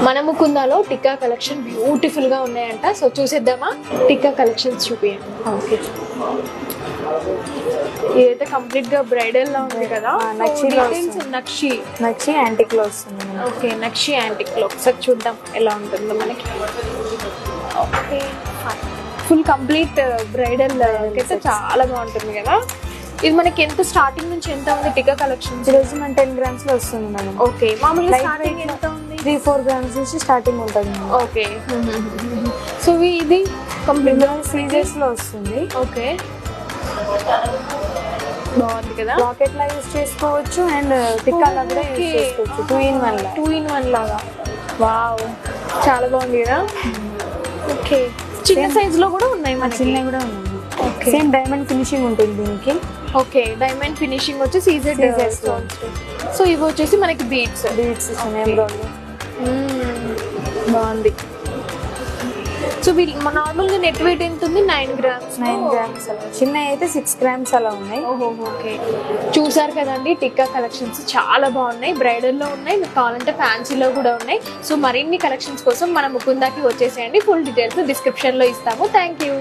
మన ముకుందాలో tikka collection beautiful గా ఉన్నాయంట. సో చూసేద్దామా? టిక్కా కలెక్షన్స్ చూపియండి. ఓకే, ఇదైతే కంప్లీట్ గా బ్రైడల్ లా ఉంది కదా. నక్షిలో నక్షి యాంటిక్ లో వస్తుంది. ఓకే, నక్షి యాంటిక్ లో ఒకసారి చూద్దాం ఎలా ఉంటుందో మనకి. ఓకే, ఫుల్ కంప్లీట్ బ్రైడల్ అయితే చాలా బాగుంటుంది కదా. ఇది మనకి ఎంత స్టార్టింగ్ నుంచి ఎంత ఉంది టిక్కా కలెక్షన్? ఈరోజు మన 10 grams లో వస్తుంది మేడం. ఓకే, మామూలుగా స్టార్టింగ్ ఎంత ఉంది? 3-4 grams నుంచి స్టార్టింగ్ ఉంటుంది. ఓకే, సో ఇది కంప్లీట్ సీజర్స్ లో వస్తుంది. ఓకే, బాగుంది కదా. లాకెట్ లా యూస్ చేసుకోవచ్చు అండ్ టిక్కాలా కూడా యూస్ చేసుకోవచ్చు. 2 in 1 లాగా. వావ్, చాలా బాగుంది కదా. ఓకే, చిన్న సైజ్ లో కూడా ఉన్నాయి మన. చిన్నవి కూడా ఉన్నాయి. సేమ్ డైమండ్ ఫినిషింగ్ ఉంటుంది దీనికి. ఓకే, డైమండ్ ఫినిషింగ్ వచ్చి సీజెడ్ స్టోన్స్. సో ఇవి వచ్చేసి మనకి బీడ్స్ బాగుంది. సో నార్మల్ గా నెట్ వెయిట్ ఎంత ఉంది? 9 grams. 9 grams అలా. చిన్న అయితే 6 grams అలా ఉన్నాయి. ఓకే, చూసారు కదండి, టిక్కా కలెక్షన్స్ చాలా బాగున్నాయి. బ్రైడల్ లో ఉన్నాయి, మీకు కావాలంటే ఫ్యాన్సీలో కూడా ఉన్నాయి. సో మరిన్ని కలెక్షన్స్ కోసం మన ముకుందాకి వచ్చేసేయండి. ఫుల్ డీటెయిల్స్ డిస్క్రిప్షన్ లో ఇస్తాము. Thank you.